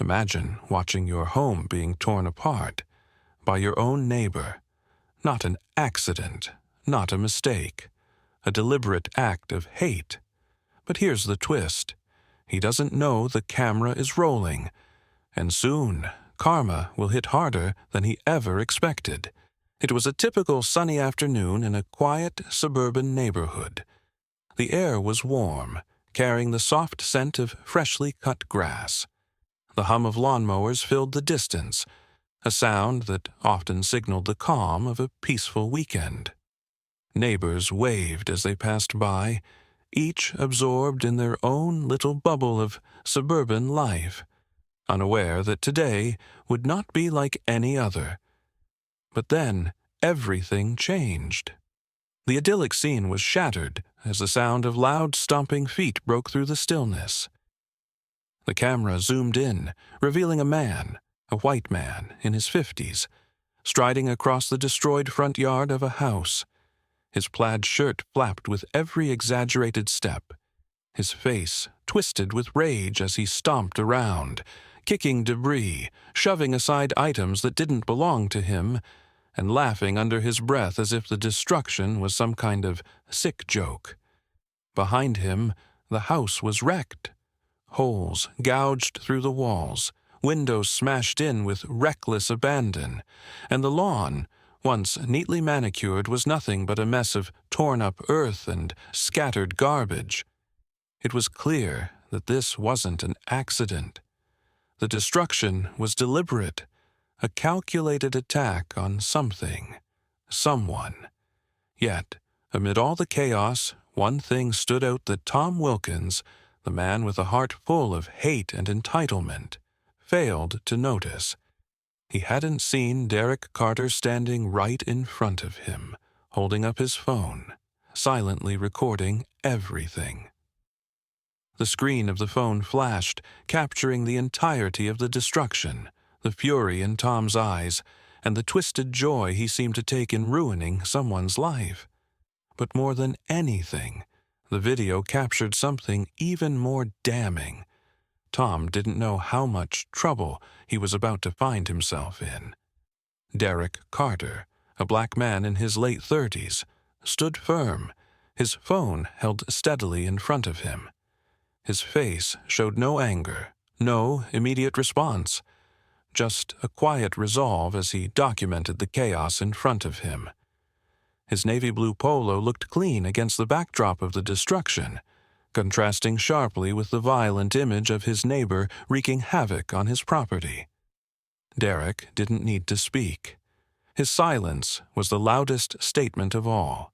Imagine watching your home being torn apart by your own neighbor. Not an accident, not a mistake, a deliberate act of hate. But here's the twist. He doesn't know the camera is rolling, and soon karma will hit harder than he ever expected. It was a typical sunny afternoon in a quiet suburban neighborhood. The air was warm, carrying the soft scent of freshly cut grass. The hum of lawnmowers filled the distance, a sound that often signaled the calm of a peaceful weekend. Neighbors waved as they passed by, each absorbed in their own little bubble of suburban life, unaware that today would not be like any other. But then everything changed. The idyllic scene was shattered as the sound of loud stomping feet broke through the stillness. The camera zoomed in, revealing a man, a white man in his 50s, striding across the destroyed front yard of a house. His plaid shirt flapped with every exaggerated step, his face twisted with rage as he stomped around, kicking debris, shoving aside items that didn't belong to him, and laughing under his breath as if the destruction was some kind of sick joke. Behind him, the house was wrecked. Holes gouged through the walls, windows smashed in with reckless abandon, and the lawn, once neatly manicured, was nothing but a mess of torn-up earth and scattered garbage. It was clear that this wasn't an accident. The destruction was deliberate, a calculated attack on something, someone. Yet, amid all the chaos, one thing stood out that Tom Wilkins, the man with a heart full of hate and entitlement, failed to notice. He hadn't seen Derek Carter standing right in front of him, holding up his phone, silently recording everything. The screen of the phone flashed, capturing the entirety of the destruction, the fury in Tom's eyes, and the twisted joy he seemed to take in ruining someone's life. But more than anything, the video captured something even more damning. Tom didn't know how much trouble he was about to find himself in. Derek Carter, a black man in his late 30s, stood firm, his phone held steadily in front of him. His face showed no anger, no immediate response, just a quiet resolve as he documented the chaos in front of him. His navy blue polo looked clean against the backdrop of the destruction, contrasting sharply with the violent image of his neighbor wreaking havoc on his property. Derek didn't need to speak. His silence was the loudest statement of all.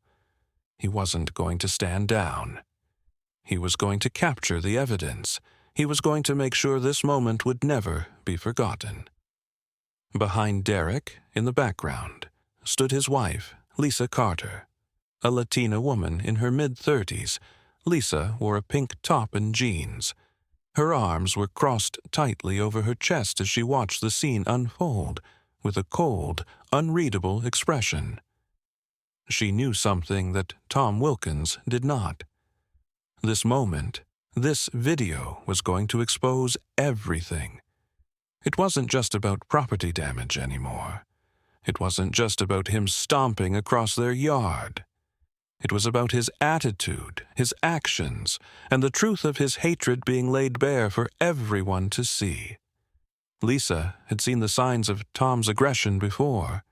He wasn't going to stand down. He was going to capture the evidence. He was going to make sure this moment would never be forgotten. Behind Derek, in the background, stood his wife, Lisa Carter. A Latina woman in her mid-30s, Lisa wore a pink top and jeans. Her arms were crossed tightly over her chest as she watched the scene unfold, with a cold, unreadable expression. She knew something that Tom Wilkins did not. This moment, this video was going to expose everything. It wasn't just about property damage anymore. It wasn't just about him stomping across their yard. It was about his attitude, his actions, and the truth of his hatred being laid bare for everyone to see. Lisa had seen the signs of Tom's aggression before,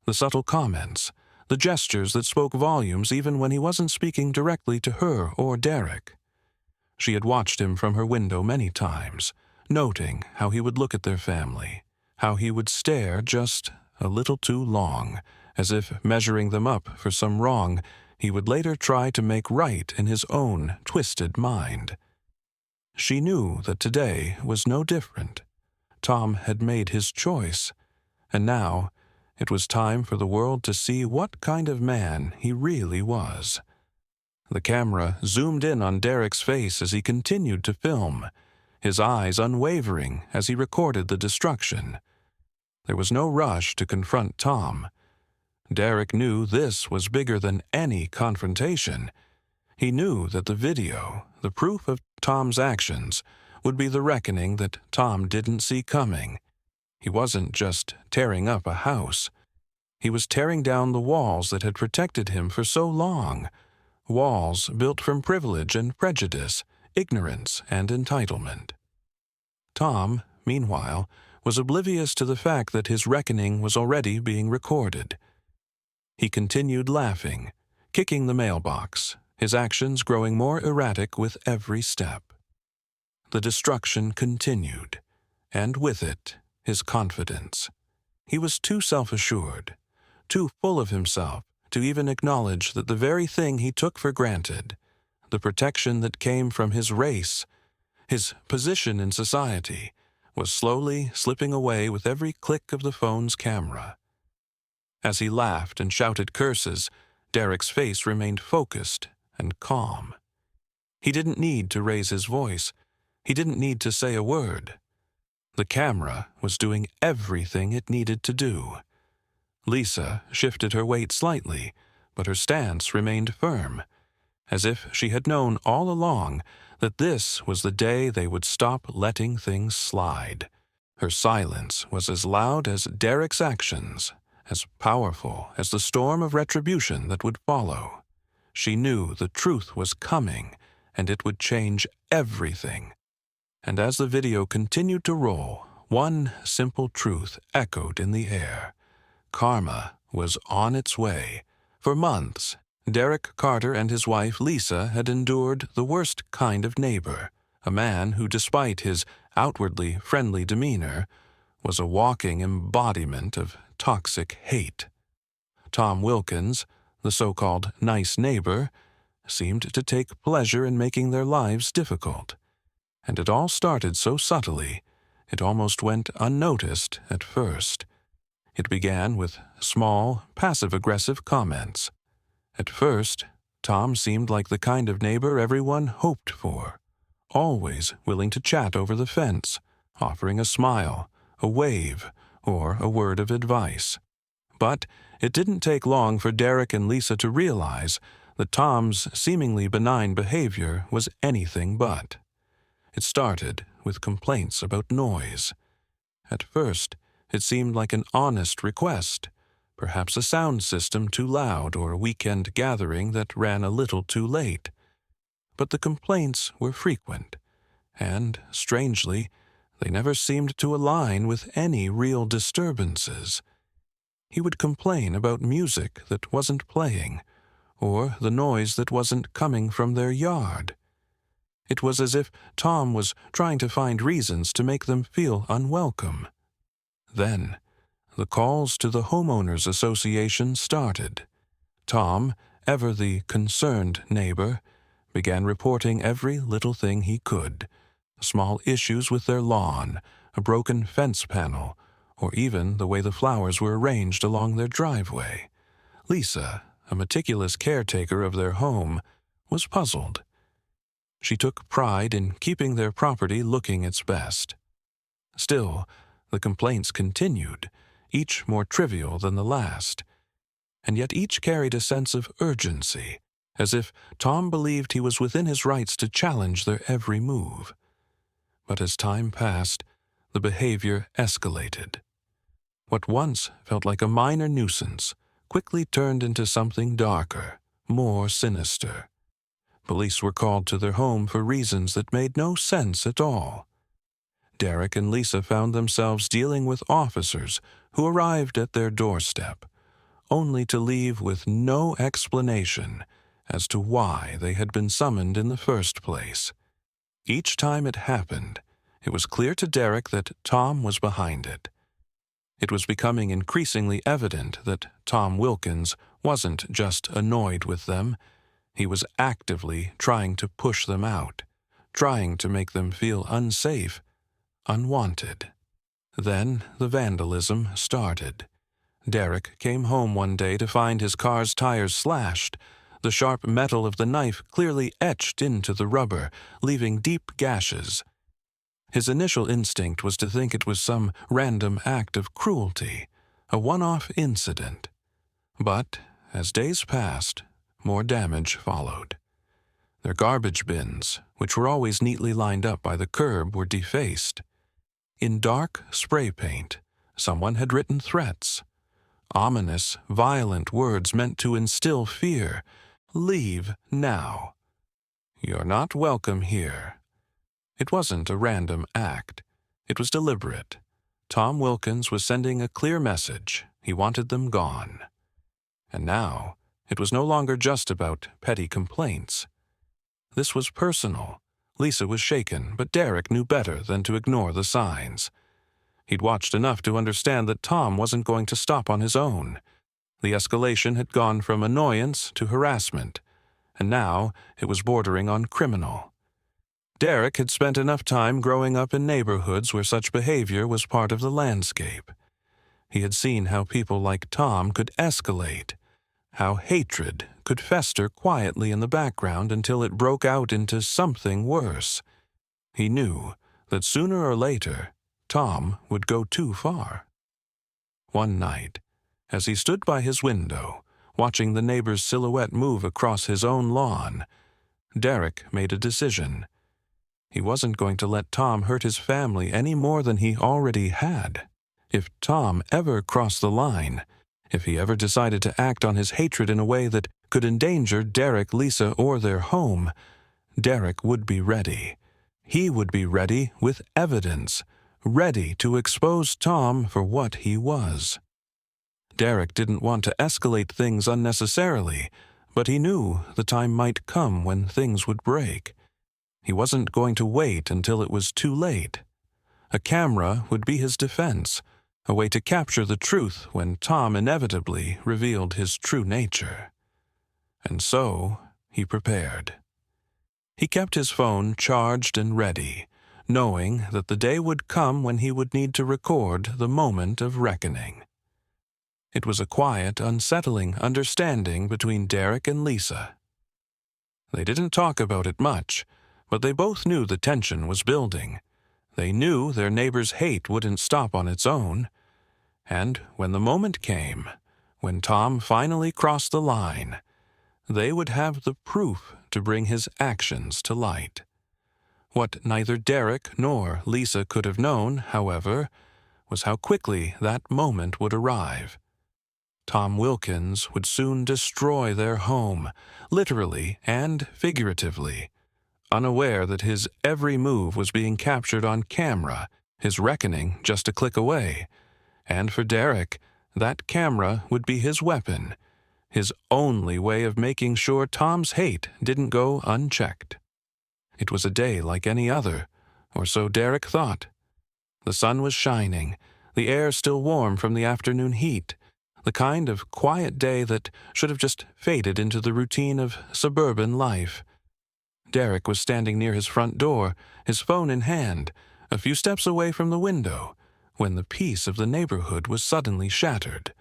the subtle comments, the gestures that spoke volumes even when he wasn't speaking directly to her or Derek. She had watched him from her window many times, noting how he would look at their family, how he would stare just a little too long, as if measuring them up for some wrong he would later try to make right in his own twisted mind. She knew that today was no different. Tom had made his choice, and now it was time for the world to see what kind of man he really was. The camera zoomed in on Derek's face as he continued to film, his eyes unwavering as he recorded the destruction. There was no rush to confront Tom. Derek knew this was bigger than any confrontation. He knew that the video, the proof of Tom's actions, would be the reckoning that Tom didn't see coming. He wasn't just tearing up a house. He was tearing down the walls that had protected him for so long, walls built from privilege and prejudice, ignorance and entitlement. Tom, meanwhile, was oblivious to the fact that his reckoning was already being recorded. He continued laughing, kicking the mailbox, his actions growing more erratic with every step. The destruction continued, and with it, his confidence. He was too self-assured, too full of himself to even acknowledge that the very thing he took for granted, the protection that came from his race, his position in society, was slowly slipping away with every click of the phone's camera. As he laughed and shouted curses, Derek's face remained focused and calm. He didn't need to raise his voice. He didn't need to say a word. The camera was doing everything it needed to do. Lisa shifted her weight slightly, but her stance remained firm, as if she had known all along that this was the day they would stop letting things slide. Her silence was as loud as Derek's actions, as powerful as the storm of retribution that would follow. She knew the truth was coming, and it would change everything. And as the video continued to roll, one simple truth echoed in the air. Karma was on its way. For months, Derek Carter and his wife Lisa had endured the worst kind of neighbor, a man who, despite his outwardly friendly demeanor, was a walking embodiment of toxic hate. Tom Wilkins, the so-called nice neighbor, seemed to take pleasure in making their lives difficult. And it all started so subtly, it almost went unnoticed at first. It began with small, passive-aggressive comments. At first, Tom seemed like the kind of neighbor everyone hoped for, always willing to chat over the fence, offering a smile, a wave, or a word of advice. But it didn't take long for Derek and Lisa to realize that Tom's seemingly benign behavior was anything but. It started with complaints about noise. At first, it seemed like an honest request, perhaps a sound system too loud or a weekend gathering that ran a little too late. But the complaints were frequent, and, strangely, they never seemed to align with any real disturbances. He would complain about music that wasn't playing, or the noise that wasn't coming from their yard. It was as if Tom was trying to find reasons to make them feel unwelcome. Then, the calls to the homeowners association started. Tom, ever the concerned neighbor, began reporting every little thing he could, small issues with their lawn, a broken fence panel, or even the way the flowers were arranged along their driveway. Lisa, a meticulous caretaker of their home, was puzzled. She took pride in keeping their property looking its best. Still, the complaints continued, each more trivial than the last, and yet each carried a sense of urgency, as if Tom believed he was within his rights to challenge their every move. But as time passed, the behavior escalated. What once felt like a minor nuisance quickly turned into something darker, more sinister. Police were called to their home for reasons that made no sense at all. Derek and Lisa found themselves dealing with officers who arrived at their doorstep, only to leave with no explanation as to why they had been summoned in the first place. Each time it happened, it was clear to Derek that Tom was behind it. It was becoming increasingly evident that Tom Wilkins wasn't just annoyed with them. He was actively trying to push them out, trying to make them feel unsafe, unwanted. Then the vandalism started. Derek came home one day to find his car's tires slashed, the sharp metal of the knife clearly etched into the rubber, leaving deep gashes. His initial instinct was to think it was some random act of cruelty, a one-off incident. But, as days passed, more damage followed. Their garbage bins, which were always neatly lined up by the curb, were defaced. In dark spray paint, someone had written threats. Ominous, violent words meant to instill fear. "Leave now. You're not welcome here." It wasn't a random act. It was deliberate. Tom Wilkins was sending a clear message. He wanted them gone. And now, it was no longer just about petty complaints. This was personal. Lisa was shaken, but Derek knew better than to ignore the signs. He'd watched enough to understand that Tom wasn't going to stop on his own. The escalation had gone from annoyance to harassment, and now it was bordering on criminal. Derek had spent enough time growing up in neighborhoods where such behavior was part of the landscape. He had seen how people like Tom could escalate, how hatred could fester quietly in the background until it broke out into something worse. He knew that sooner or later, Tom would go too far. One night, as he stood by his window, watching the neighbor's silhouette move across his own lawn, Derek made a decision. He wasn't going to let Tom hurt his family any more than he already had. If Tom ever crossed the line, if he ever decided to act on his hatred in a way that could endanger Derek, Lisa, or their home, Derek would be ready. He would be ready with evidence, ready to expose Tom for what he was. Derek didn't want to escalate things unnecessarily, but he knew the time might come when things would break. He wasn't going to wait until it was too late. A camera would be his defense, a way to capture the truth when Tom inevitably revealed his true nature. And so he prepared. He kept his phone charged and ready, knowing that the day would come when he would need to record the moment of reckoning. It was a quiet, unsettling understanding between Derek and Lisa. They didn't talk about it much, but they both knew the tension was building. They knew their neighbor's hate wouldn't stop on its own. And when the moment came, when Tom finally crossed the line, they would have the proof to bring his actions to light. What neither Derek nor Lisa could have known, however, was how quickly that moment would arrive. Tom Wilkins would soon destroy their home, literally and figuratively. Unaware that his every move was being captured on camera, his reckoning just a click away. And for Derek, that camera would be his weapon, his only way of making sure Tom's hate didn't go unchecked. It was a day like any other, or so Derek thought. The sun was shining, the air still warm from the afternoon heat, the kind of quiet day that should have just faded into the routine of suburban life. Derek was standing near his front door, his phone in hand, a few steps away from the window, when the peace of the neighborhood was suddenly shattered.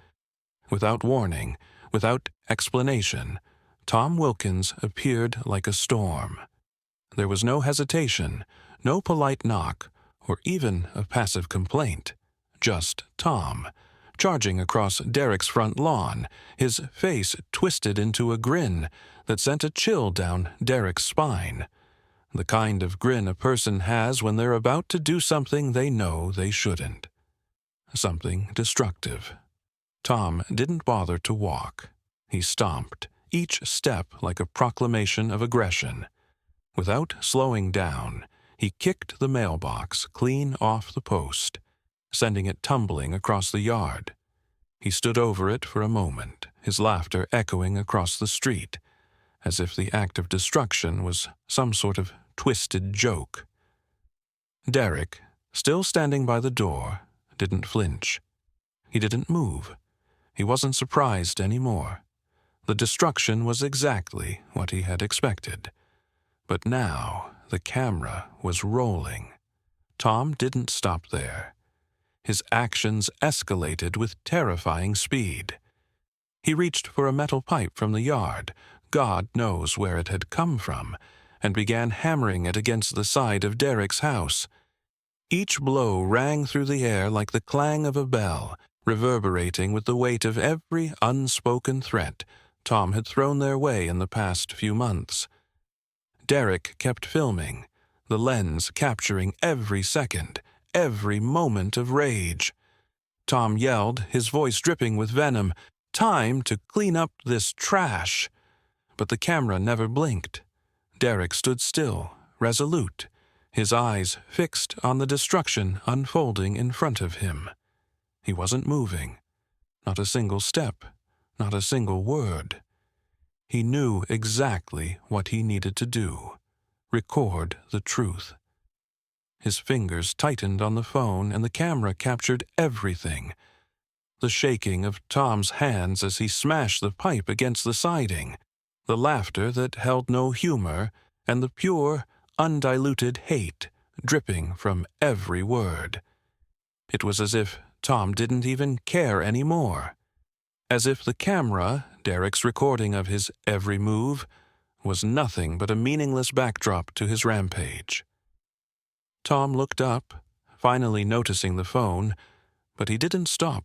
Without warning, without explanation, Tom Wilkins appeared like a storm. There was no hesitation, no polite knock, or even a passive complaint. Just Tom, charging across Derek's front lawn, his face twisted into a grin that sent a chill down Derek's spine. The kind of grin a person has when they're about to do something they know they shouldn't. Something destructive. Tom didn't bother to walk. He stomped, each step like a proclamation of aggression. Without slowing down, he kicked the mailbox clean off the post, sending it tumbling across the yard. He stood over it for a moment, his laughter echoing across the street, as if the act of destruction was some sort of twisted joke. Derek, still standing by the door, didn't flinch. He didn't move. He wasn't surprised anymore. The destruction was exactly what he had expected. But now the camera was rolling. Tom didn't stop there. His actions escalated with terrifying speed. He reached for a metal pipe from the yard, God knows where it had come from, and began hammering it against the side of Derek's house. Each blow rang through the air like the clang of a bell, reverberating with the weight of every unspoken threat Tom had thrown their way in the past few months. Derek kept filming, the lens capturing every second, every moment of rage. Tom yelled, his voice dripping with venom, "Time to clean up this trash!" But the camera never blinked. Derek stood still, resolute, his eyes fixed on the destruction unfolding in front of him. He wasn't moving. Not a single step, not a single word. He knew exactly what he needed to do: record the truth. His fingers tightened on the phone and the camera captured everything. The shaking of Tom's hands as he smashed the pipe against the siding, the laughter that held no humor, and the pure, undiluted hate dripping from every word. It was as if Tom didn't even care anymore. As if the camera, Derek's recording of his every move, was nothing but a meaningless backdrop to his rampage. Tom looked up, finally noticing the phone, but he didn't stop.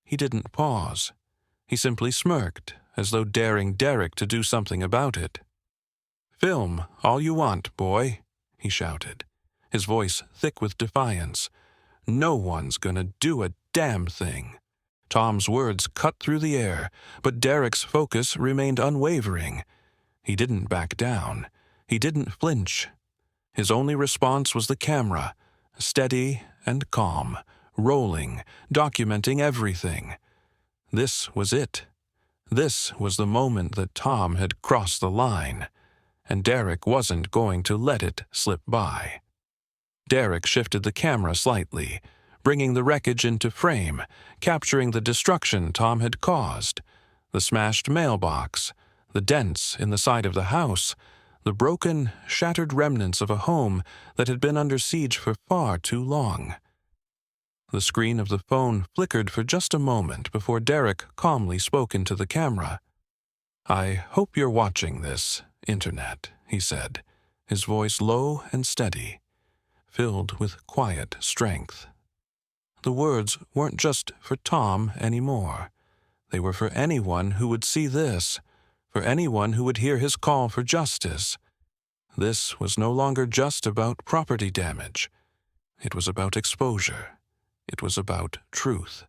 He didn't pause. He simply smirked, as though daring Derek to do something about it. "Film all you want, boy," he shouted, his voice thick with defiance. "No one's gonna do a damn thing." Tom's words cut through the air, but Derek's focus remained unwavering. He didn't back down. He didn't flinch. His only response was the camera, steady and calm, rolling, documenting everything. This was it. This was the moment that Tom had crossed the line, and Derek wasn't going to let it slip by. Derek shifted the camera slightly, bringing the wreckage into frame, capturing the destruction Tom had caused: the smashed mailbox, the dents in the side of the house, the broken, shattered remnants of a home that had been under siege for far too long. The screen of the phone flickered for just a moment before Derek calmly spoke into the camera. "I hope you're watching this, Internet," he said, his voice low and steady, filled with quiet strength. The words weren't just for Tom anymore. They were for anyone who would see this, for anyone who would hear his call for justice. This was no longer just about property damage. It was about exposure. It was about truth.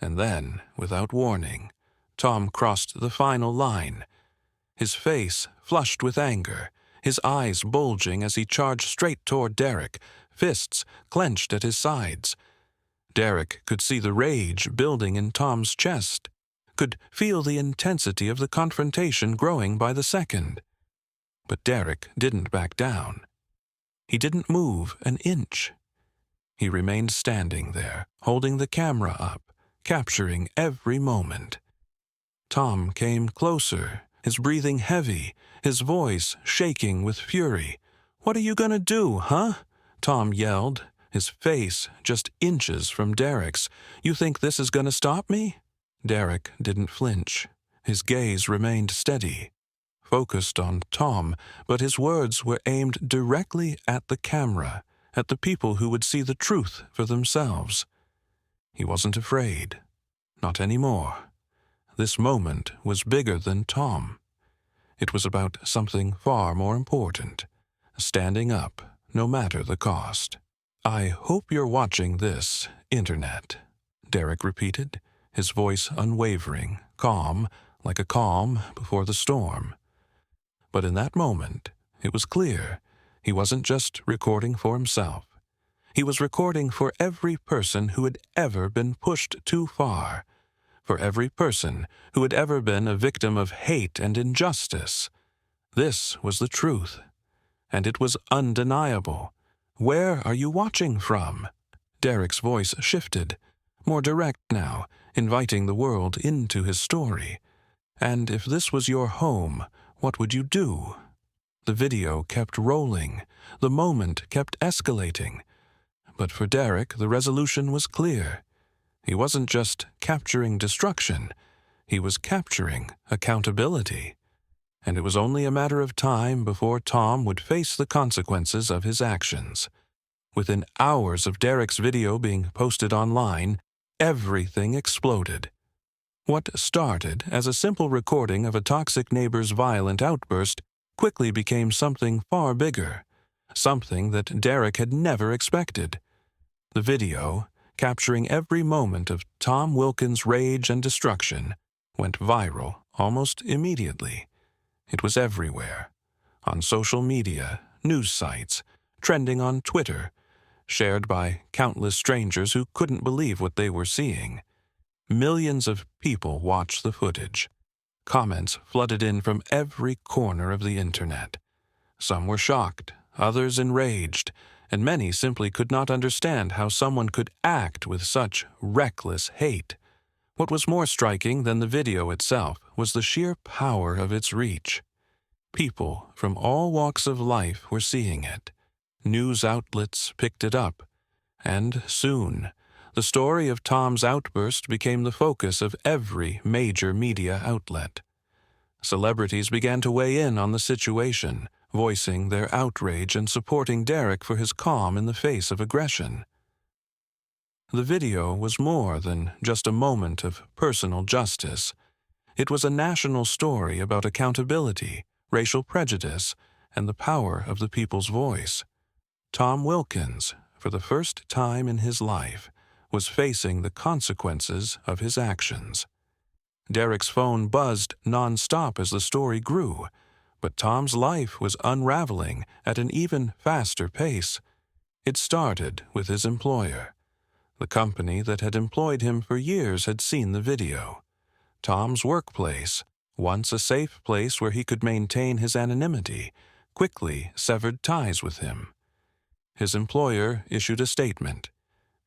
And then, without warning, Tom crossed the final line. His face flushed with anger, his eyes bulging as he charged straight toward Derek, fists clenched at his sides. Derek could see the rage building in Tom's chest, could feel the intensity of the confrontation growing by the second. But Derek didn't back down. He didn't move an inch. He remained standing there, holding the camera up, capturing every moment. Tom came closer, his breathing heavy, his voice shaking with fury. "What are you gonna do, huh?" Tom yelled, his face just inches from Derek's. "You think this is gonna stop me?" Derek didn't flinch. His gaze remained steady, focused on Tom, but his words were aimed directly at the camera, at the people who would see the truth for themselves. He wasn't afraid. Not anymore. This moment was bigger than Tom. It was about something far more important: standing up, no matter the cost. "I hope you're watching this, Internet," Derek repeated, his voice unwavering, calm, like a calm before the storm. But in that moment, it was clear he wasn't just recording for himself. He was recording for every person who had ever been pushed too far, for every person who had ever been a victim of hate and injustice. This was the truth, and it was undeniable. "Where are you watching from?" Derek's voice shifted, more direct now, inviting the world into his story. "And if this was your home, what would you do?" The video kept rolling. The moment kept escalating. But for Derek, the resolution was clear. He wasn't just capturing destruction. He was capturing accountability. And it was only a matter of time before Tom would face the consequences of his actions. Within hours of Derek's video being posted online, everything exploded. What started as a simple recording of a toxic neighbor's violent outburst quickly became something far bigger, something that Derek had never expected. The video, capturing every moment of Tom Wilkins' rage and destruction, went viral almost immediately. It was everywhere, on social media, news sites, trending on Twitter, shared by countless strangers who couldn't believe what they were seeing. Millions of people watched the footage. Comments flooded in from every corner of the internet. Some were shocked, others enraged, and many simply could not understand how someone could act with such reckless hate. What was more striking than the video itself was the sheer power of its reach. People from all walks of life were seeing it. News outlets picked it up, and soon, the story of Tom's outburst became the focus of every major media outlet. Celebrities began to weigh in on the situation, voicing their outrage and supporting Derek for his calm in the face of aggression. The video was more than just a moment of personal justice. It was a national story about accountability, racial prejudice, and the power of the people's voice. Tom Wilkins, for the first time in his life, was facing the consequences of his actions. Derek's phone buzzed nonstop as the story grew, but Tom's life was unraveling at an even faster pace. It started with his employer. The company that had employed him for years had seen the video. Tom's workplace, once a safe place where he could maintain his anonymity, quickly severed ties with him. His employer issued a statement.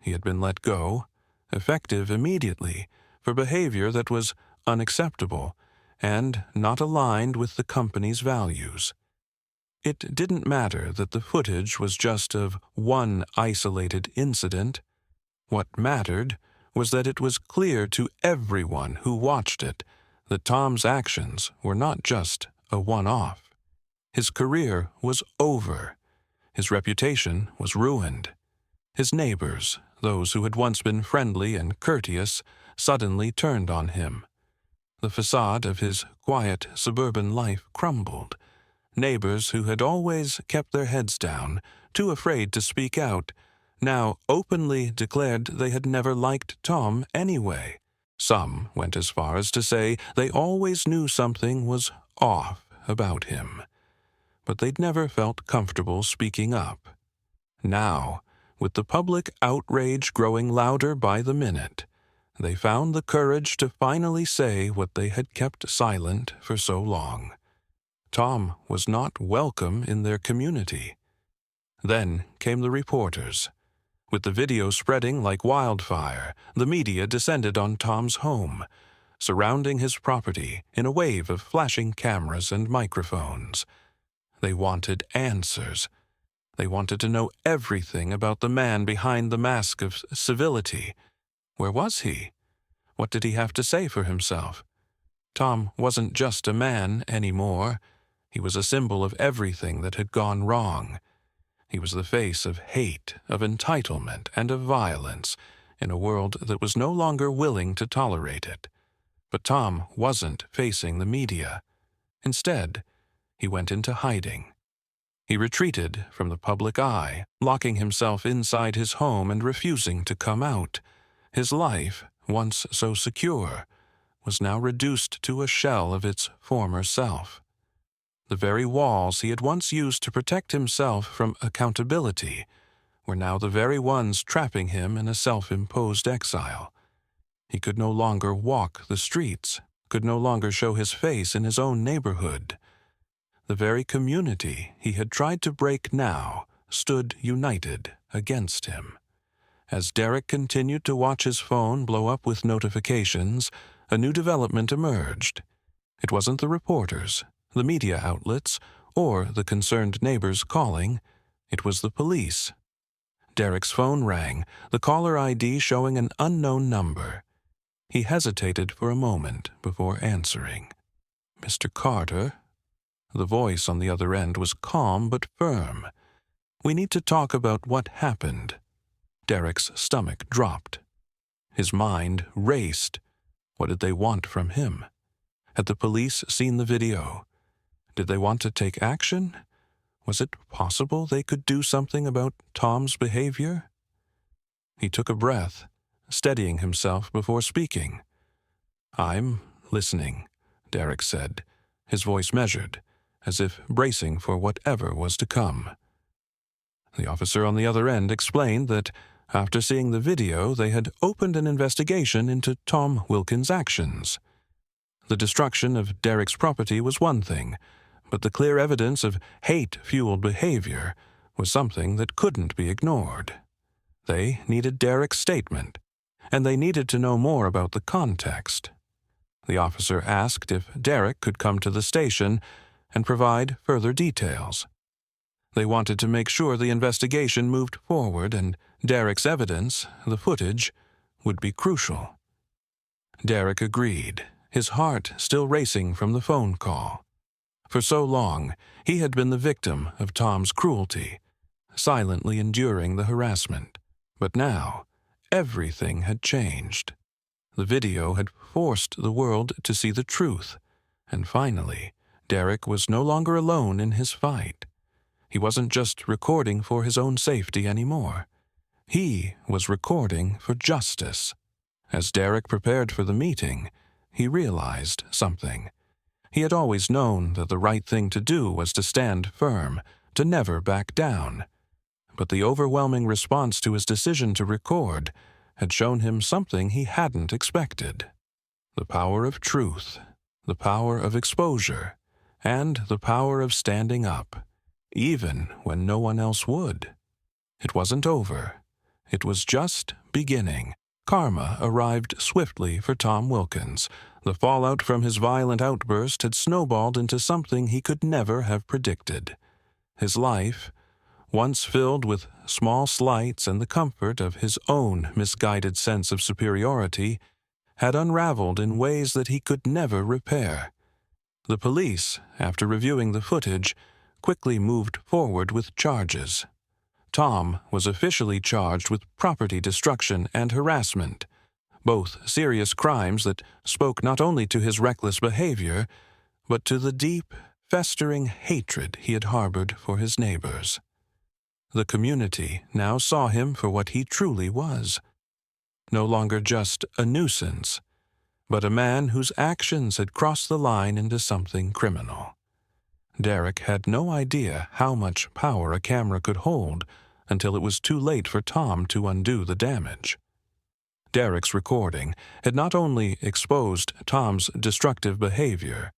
He had been let go, effective immediately, for behavior that was unacceptable and not aligned with the company's values. It didn't matter that the footage was just of one isolated incident. What mattered was that it was clear to everyone who watched it that Tom's actions were not just a one-off. His career was over. His reputation was ruined. His neighbors, those who had once been friendly and courteous, suddenly turned on him. The facade of his quiet suburban life crumbled. Neighbors who had always kept their heads down, too afraid to speak out, now openly declared they had never liked Tom anyway. Some went as far as to say they always knew something was off about him, but they'd never felt comfortable speaking up. Now, with the public outrage growing louder by the minute, they found the courage to finally say what they had kept silent for so long. Tom was not welcome in their community. Then came the reporters. With the video spreading like wildfire, the media descended on Tom's home, surrounding his property in a wave of flashing cameras and microphones. They wanted answers. They wanted to know everything about the man behind the mask of civility. Where was he? What did he have to say for himself? Tom wasn't just a man anymore. He was a symbol of everything that had gone wrong. He was the face of hate, of entitlement, and of violence in a world that was no longer willing to tolerate it. But Tom wasn't facing the media. Instead, he went into hiding. He retreated from the public eye, locking himself inside his home and refusing to come out. His life, once so secure, was now reduced to a shell of its former self. The very walls he had once used to protect himself from accountability were now the very ones trapping him in a self-imposed exile. He could no longer walk the streets, could no longer show his face in his own neighborhood. The very community he had tried to break now stood united against him. As Derek continued to watch his phone blow up with notifications, a new development emerged. It wasn't the reporters, the media outlets, or the concerned neighbors calling. It was the police. Derek's phone rang, the caller ID showing an unknown number. He hesitated for a moment before answering. "Mr. Carter?" The voice on the other end was calm but firm. "We need to talk about what happened." Derek's stomach dropped. His mind raced. What did they want from him? Had the police seen the video? Did they want to take action? Was it possible they could do something about Tom's behavior? He took a breath, steadying himself before speaking. "I'm listening," Derek said, his voice measured, as if bracing for whatever was to come. The officer on the other end explained that after seeing the video, they had opened an investigation into Tom Wilkins' actions. The destruction of Derek's property was one thing, but the clear evidence of hate-fueled behavior was something that couldn't be ignored. They needed Derek's statement, and they needed to know more about the context. The officer asked if Derek could come to the station and provide further details. They wanted to make sure the investigation moved forward, and Derek's evidence, the footage, would be crucial. Derek agreed, his heart still racing from the phone call. For so long, he had been the victim of Tom's cruelty, silently enduring the harassment. But now, everything had changed. The video had forced the world to see the truth, and finally, Derek was no longer alone in his fight. He wasn't just recording for his own safety anymore. He was recording for justice. As Derek prepared for the meeting, he realized something. He had always known that the right thing to do was to stand firm, to never back down. But the overwhelming response to his decision to record had shown him something he hadn't expected. The power of truth, the power of exposure, and the power of standing up, even when no one else would. It wasn't over. It was just beginning. Karma arrived swiftly for Tom Wilkins. The fallout from his violent outburst had snowballed into something he could never have predicted. His life, once filled with small slights and the comfort of his own misguided sense of superiority, had unraveled in ways that he could never repair. The police, after reviewing the footage, quickly moved forward with charges. Tom was officially charged with property destruction and harassment, both serious crimes that spoke not only to his reckless behavior, but to the deep, festering hatred he had harbored for his neighbors. The community now saw him for what he truly was, no longer just a nuisance, but a man whose actions had crossed the line into something criminal. Derek had no idea how much power a camera could hold until it was too late for Tom to undo the damage. Derek's recording had not only exposed Tom's destructive behavior,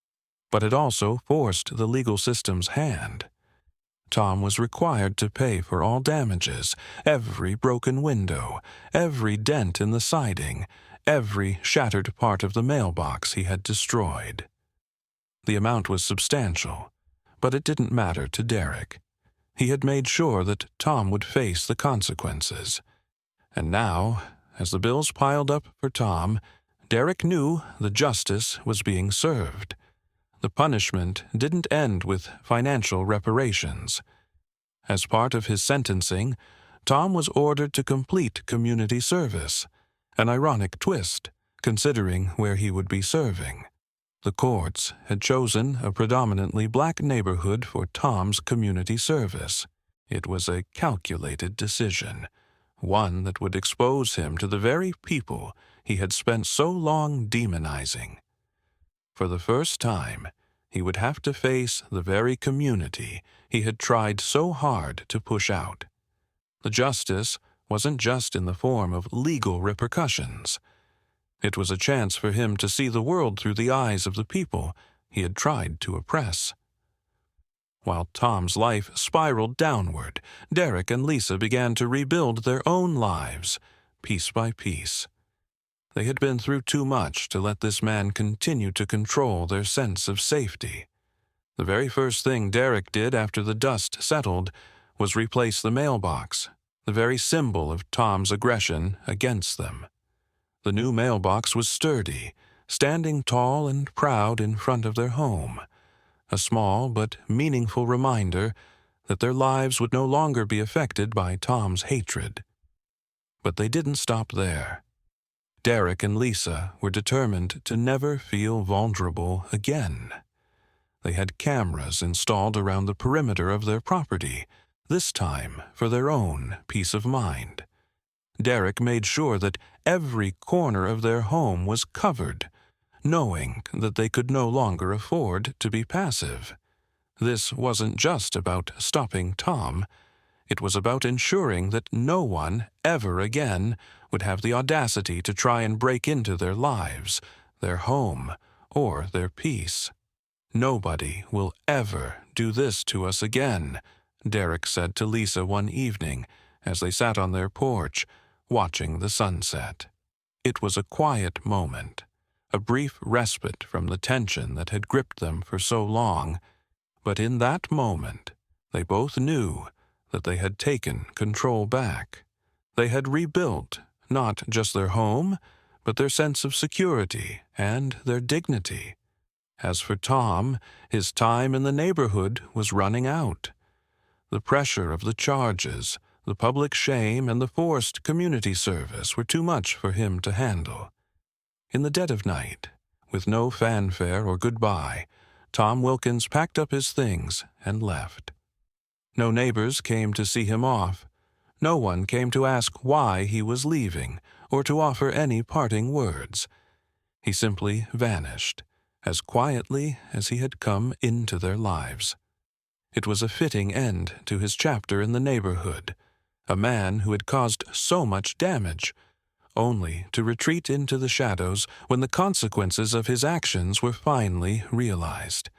but it also forced the legal system's hand. Tom was required to pay for all damages, every broken window, every dent in the siding, every shattered part of the mailbox he had destroyed. The amount was substantial, but it didn't matter to Derek. He had made sure that Tom would face the consequences. And now, as the bills piled up for Tom, Derek knew the justice was being served. The punishment didn't end with financial reparations. As part of his sentencing, Tom was ordered to complete community service, an ironic twist, considering where he would be serving. The courts had chosen a predominantly black neighborhood for Tom's community service. It was a calculated decision, one that would expose him to the very people he had spent so long demonizing. For the first time, he would have to face the very community he had tried so hard to push out. The justice wasn't just in the form of legal repercussions. It was a chance for him to see the world through the eyes of the people he had tried to oppress. While Tom's life spiraled downward, Derek and Lisa began to rebuild their own lives, piece by piece. They had been through too much to let this man continue to control their sense of safety. The very first thing Derek did after the dust settled was replace the mailbox, the very symbol of Tom's aggression against them. The new mailbox was sturdy, standing tall and proud in front of their home, a small but meaningful reminder that their lives would no longer be affected by Tom's hatred. But they didn't stop there. Derek and Lisa were determined to never feel vulnerable again. They had cameras installed around the perimeter of their property, this time for their own peace of mind. Derek made sure that every corner of their home was covered, knowing that they could no longer afford to be passive. This wasn't just about stopping Tom. It was about ensuring that no one ever again would have the audacity to try and break into their lives, their home, or their peace. "Nobody will ever do this to us again," Derek said to Lisa one evening as they sat on their porch, watching the sunset. It was a quiet moment, a brief respite from the tension that had gripped them for so long, but in that moment, they both knew that they had taken control back. They had rebuilt not just their home, but their sense of security and their dignity. As for Tom, his time in the neighborhood was running out. The pressure of the charges, the public shame, and the forced community service were too much for him to handle. In the dead of night, with no fanfare or goodbye, Tom Wilkins packed up his things and left. No neighbors came to see him off. No one came to ask why he was leaving or to offer any parting words. He simply vanished, as quietly as he had come into their lives. It was a fitting end to his chapter in the neighborhood, a man who had caused so much damage, only to retreat into the shadows when the consequences of his actions were finally realized.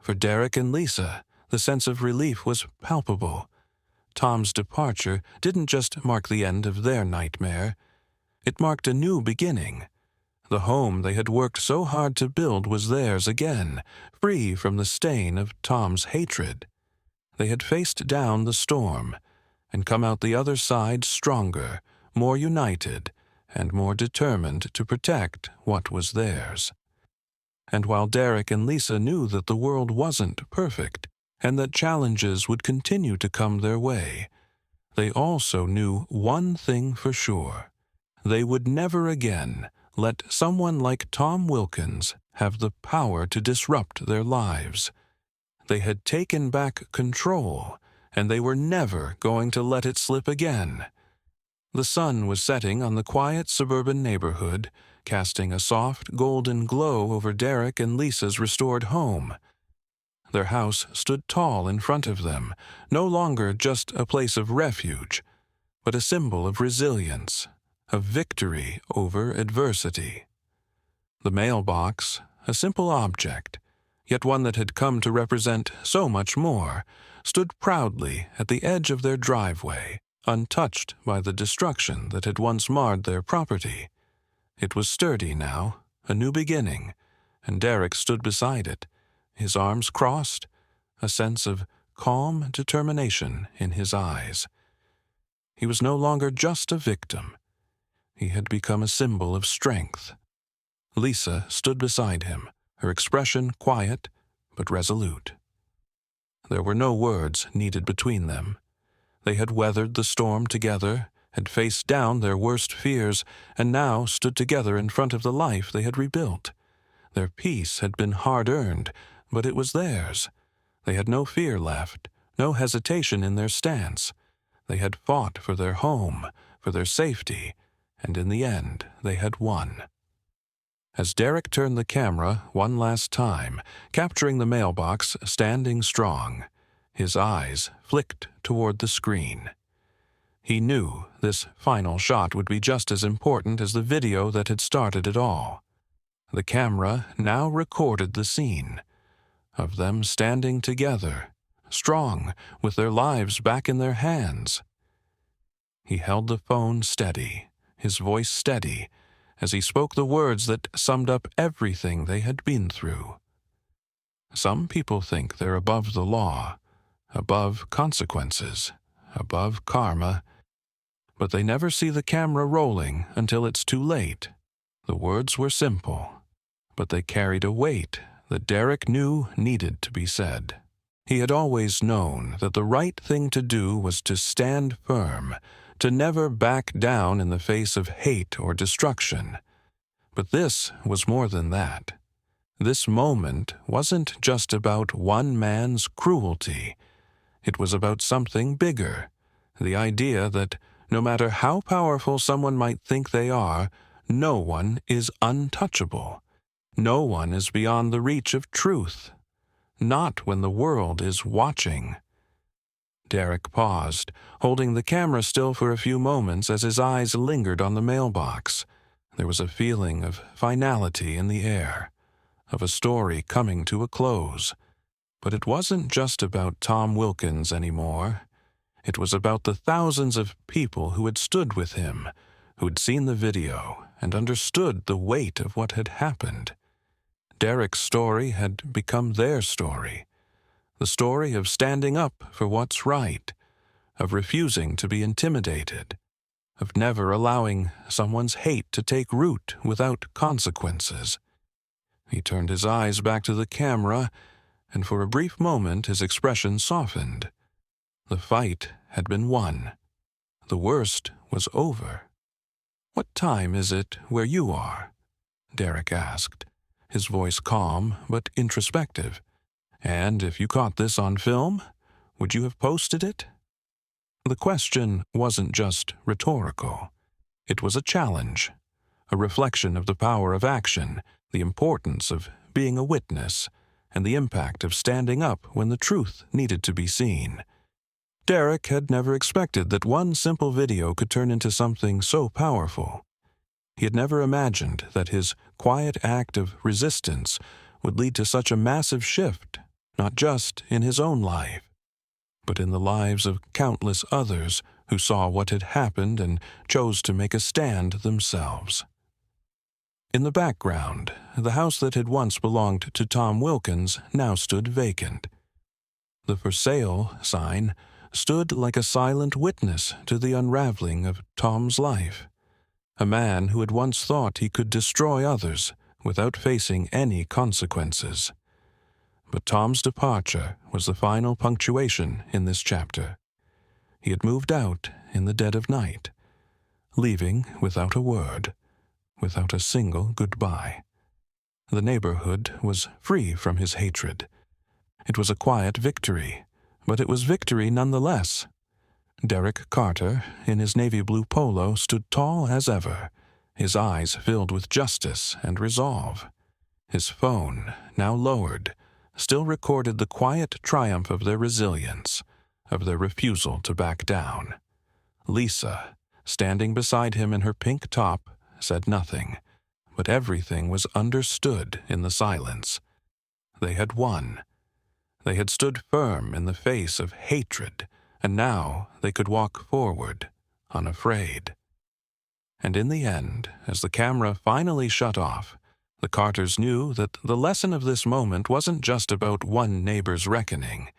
For Derek and Lisa, the sense of relief was palpable. Tom's departure didn't just mark the end of their nightmare. It marked a new beginning. The home they had worked so hard to build was theirs again, free from the stain of Tom's hatred. They had faced down the storm and come out the other side stronger, more united, and more determined to protect what was theirs. And while Derek and Lisa knew that the world wasn't perfect and that challenges would continue to come their way, they also knew one thing for sure. They would never again let someone like Tom Wilkins have the power to disrupt their lives. They had taken back control, and they were never going to let it slip again. The sun was setting on the quiet suburban neighborhood, casting a soft golden glow over Derek and Lisa's restored home. Their house stood tall in front of them, no longer just a place of refuge, but a symbol of resilience, of victory over adversity. The mailbox, a simple object, yet one that had come to represent so much more, stood proudly at the edge of their driveway, untouched by the destruction that had once marred their property. It was sturdy now, a new beginning, and Derek stood beside it, his arms crossed, a sense of calm determination in his eyes. He was no longer just a victim. He had become a symbol of strength. Lisa stood beside him, her expression quiet but resolute. There were no words needed between them. They had weathered the storm together, had faced down their worst fears, and now stood together in front of the life they had rebuilt. Their peace had been hard-earned, but it was theirs. They had no fear left, no hesitation in their stance. They had fought for their home, for their safety, and in the end they had won. As Derek turned the camera one last time, capturing the mailbox standing strong, his eyes flicked toward the screen. He knew this final shot would be just as important as the video that had started it all. The camera now recorded the scene of them standing together, strong, with their lives back in their hands. He held the phone steady, his voice steady, as he spoke the words that summed up everything they had been through. Some people think they're above the law, above consequences, above karma, but they never see the camera rolling until it's too late. The words were simple, but they carried a weight that Derek knew needed to be said. He had always known that the right thing to do was to stand firm, to never back down in the face of hate or destruction. But this was more than that. This moment wasn't just about one man's cruelty. It was about something bigger, the idea that no matter how powerful someone might think they are, no one is untouchable. No one is beyond the reach of truth. Not when the world is watching. Derek paused, holding the camera still for a few moments as his eyes lingered on the mailbox. There was a feeling of finality in the air, of a story coming to a close. But it wasn't just about Tom Wilkins anymore. It was about the thousands of people who had stood with him, who had seen the video and understood the weight of what had happened. Derek's story had become their story. The story of standing up for what's right, of refusing to be intimidated, of never allowing someone's hate to take root without consequences. He turned his eyes back to the camera, and for a brief moment his expression softened. The fight had been won. The worst was over. "What time is it where you are?" Derek asked, his voice calm but introspective. "And if you caught this on film, would you have posted it?" The question wasn't just rhetorical. It was a challenge, a reflection of the power of action, the importance of being a witness, and the impact of standing up when the truth needed to be seen. Derek had never expected that one simple video could turn into something so powerful. He had never imagined that his quiet act of resistance would lead to such a massive shift, not just in his own life, but in the lives of countless others who saw what had happened and chose to make a stand themselves. In the background, the house that had once belonged to Tom Wilkins now stood vacant. The "For Sale" sign stood like a silent witness to the unraveling of Tom's life. A man who had once thought he could destroy others without facing any consequences. But Tom's departure was the final punctuation in this chapter. He had moved out in the dead of night, leaving without a word, without a single goodbye. The neighborhood was free from his hatred. It was a quiet victory, but it was victory nonetheless. Derek Carter, in his navy blue polo, stood tall as ever, his eyes filled with justice and resolve. His phone, now lowered, still recorded the quiet triumph of their resilience, of their refusal to back down. Lisa, standing beside him in her pink top, said nothing, but everything was understood in the silence. They had won. They had stood firm in the face of hatred, and now they could walk forward, unafraid. And in the end, as the camera finally shut off, the Carters knew that the lesson of this moment wasn't just about one neighbor's reckoning.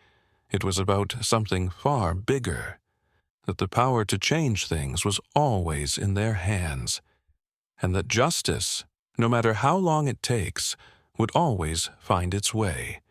It was about something far bigger, that the power to change things was always in their hands, and that justice, no matter how long it takes, would always find its way.